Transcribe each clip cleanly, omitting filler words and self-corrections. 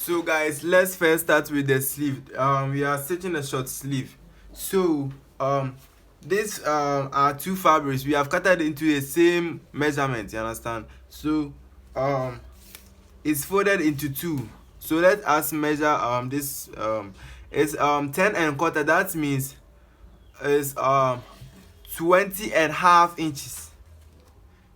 So guys, let's first start with the sleeve. We are stitching a short sleeve. So these are two fabrics. We have cut it into the same measurement. You understand? So it's folded into two. So let us measure this it's 10 and quarter. That means it's 20 and half inches.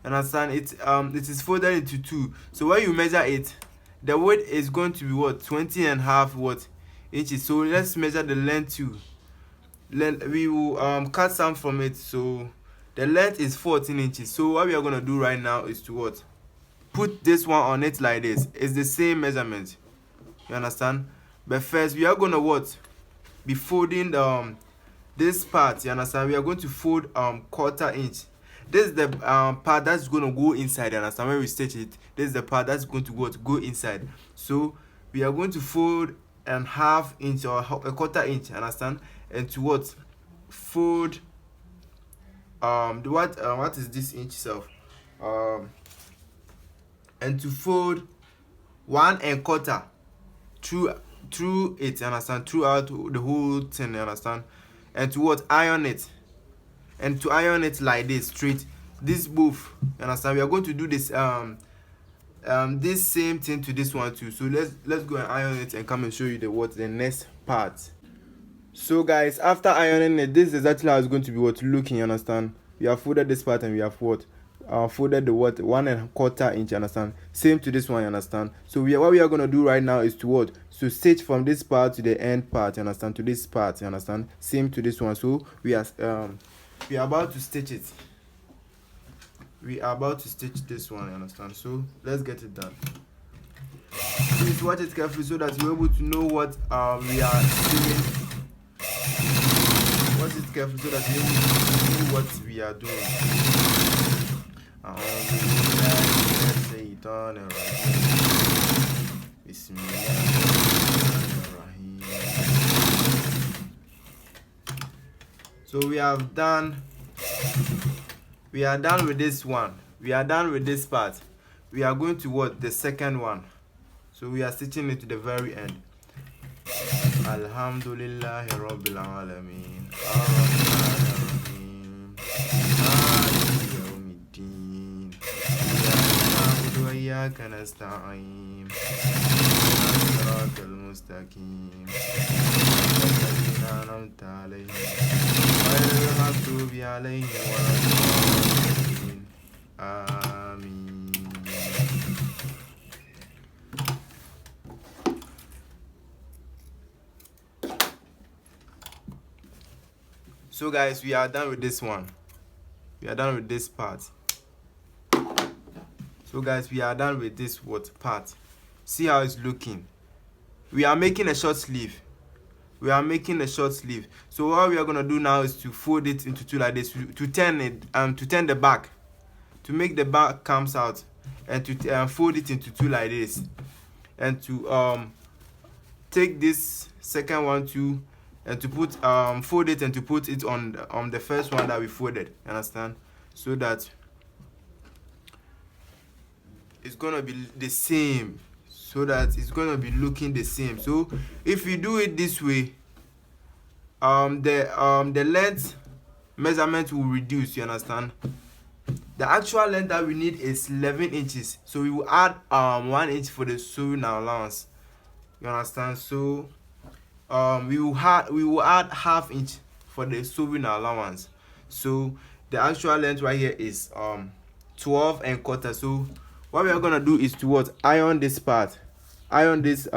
You understand? It is folded into two. So when you measure it, the width is going to be what? 20 and half what inches. So let's measure the length too. We will cut some from it. So the length is 14 inches. So what we are going to do right now is to what? Put this one on it like this. It's the same measurement. You understand? But first we are going to what? Be folding this part. You understand? We are going to fold quarter inch. This is the part that's going to go inside. You understand? When we stitch it, this is the part that's going to go inside. So we are going to fold and half inch or a quarter inch. You understand? And to what? Fold what is this inch itself? And to fold 1 1/4 through it. You understand? Throughout the whole thing. You understand? And to what? Iron it. And to iron it like this straight, this both. You understand? We are going to do this this same thing to this one too. So let's go and iron it and come and show you the next part. So guys, after ironing it, this is exactly how it's going to be looking. You understand? We have folded this part and we have folded the 1 1/4 inch. You understand? Same to this one. You understand? So what we are going to do right now is to stitch from this part to the end part. You understand? To this part. You understand? Same to this one. So we are about to stitch it. We are about to stitch this one. You understand? So let's get it done. Please watch it carefully so that you're able to know what we are doing. Watch it carefully so that you're able to know what we are doing. So we are done with this one. We are done with this part. We are going to the second one. So we are stitching it to the very end. Alhamdulillah Rabbil Alameen. Ar-Rahman Ar-Rahim. Yawmiddin. Na'budu wa iyyaka nasta'in. Siratal mustaqim. Alladhina an'amta alayhim. Ghayril maghdubi alayhim waladdallin. Amin. So guys, we are done with this one. We are done with this part. So guys, we are done with this part. See how it's looking. We are making a short sleeve. So what we are gonna do now is to fold it into two like this, to turn the back, to make the back comes out, and to fold it into two like this, and to take this second one too, and to put fold it and to put it on the first one that we folded. You understand? So that it's gonna be the same. So that it's gonna be looking the same. So if you do it this way, the length measurement will reduce. You understand? The actual length that we need is 11 inches. So we will add 1 inch for the sewing allowance. You understand? So we will add half inch for the sewing allowance. So the actual length right here is 12 and quarter. So what we are gonna do is to iron this part, iron this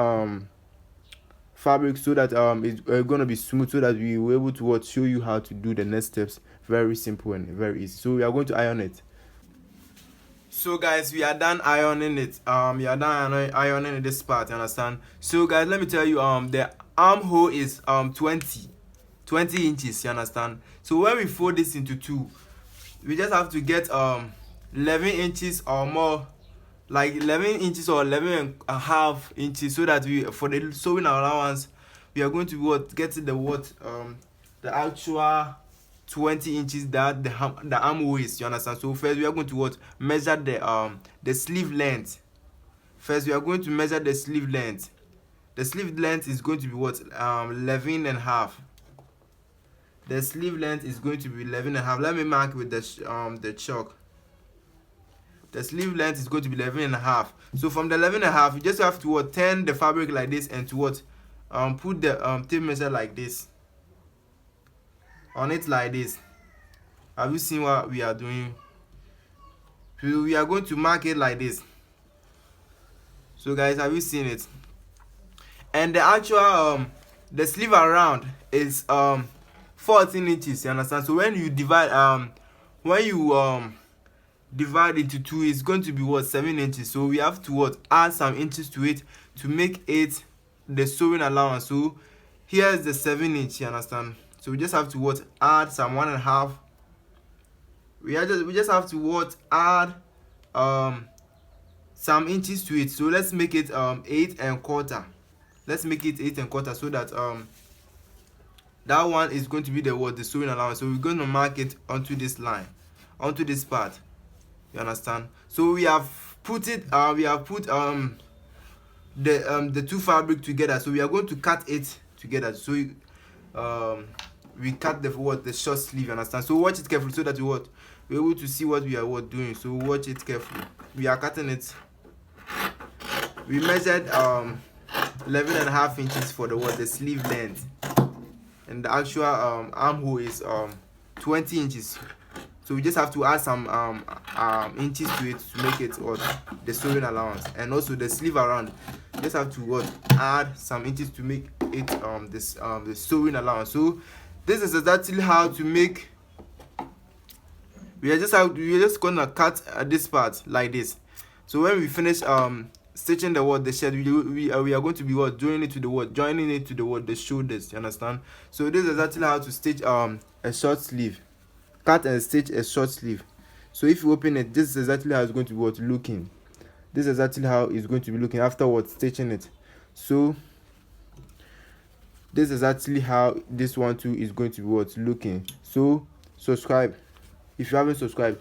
fabric, so that it's gonna be smooth, so that we will able to show you how to do the next steps. Very simple and very easy. So we are going to iron it. So guys, we are done ironing it. We are done ironing this part. You understand? So guys, let me tell you, the armhole is 20 inches. You understand? So when we fold this into two, we just have to get 11 inches or more, like 11 inches or 11.5 inches, so that for the sewing allowance we are going to get the actual 20 inches that the armhole is. You understand? So first we are going to measure the sleeve length. First we are going to measure the sleeve length. the sleeve length is going to be what, 11 and a half. The sleeve length is going to be 11 and a half. Let me mark with the chalk. The sleeve length is going to be 11 and a half. So from the 11 and a half, you just have to what, turn the fabric like this, and to what, put the tape measure like this on it, like this. Have you seen what we are doing? So we are going to mark it like this. So guys, have you seen it? And the actual the sleeve around is 14 inches, you understand? So when you divide divide into 2, it's going to be what, 7 inches. So we have to what, add some inches to it to make it the sewing allowance. So here is the 7 inch, you understand? So we just have to what, add some 1.5. We just have to what, add some inches to it. So let's make it 8.25. Let's make it 8.25, so that that one is going to be the what, the sewing allowance. So we're going to mark it onto this line, onto this part, you understand? So we have put it the two fabric together. So we are going to cut it together. So we cut the short sleeve, you understand? So watch it carefully, so that we're able to see what we are doing. So watch it carefully. We are cutting it. We measured 11.5 inches for the sleeve length, and the actual armhole is 20 inches. So we just have to add some inches to it to make it what, the sewing allowance. And also the sleeve around, just have to what, add some inches to make it the sewing allowance. So this is exactly how to make. We're just gonna cut this part like this. So when we finish stitching the shirt, we are going to be what, joining it to the shoulders, you understand? So this is exactly how to stitch a short sleeve. Cut and stitch a short sleeve. So if you open it, this is exactly how it's going to be what, looking. This is exactly how it's going to be looking afterwards stitching it. So this is actually how this one too is going to be what, looking. So subscribe if you haven't subscribed.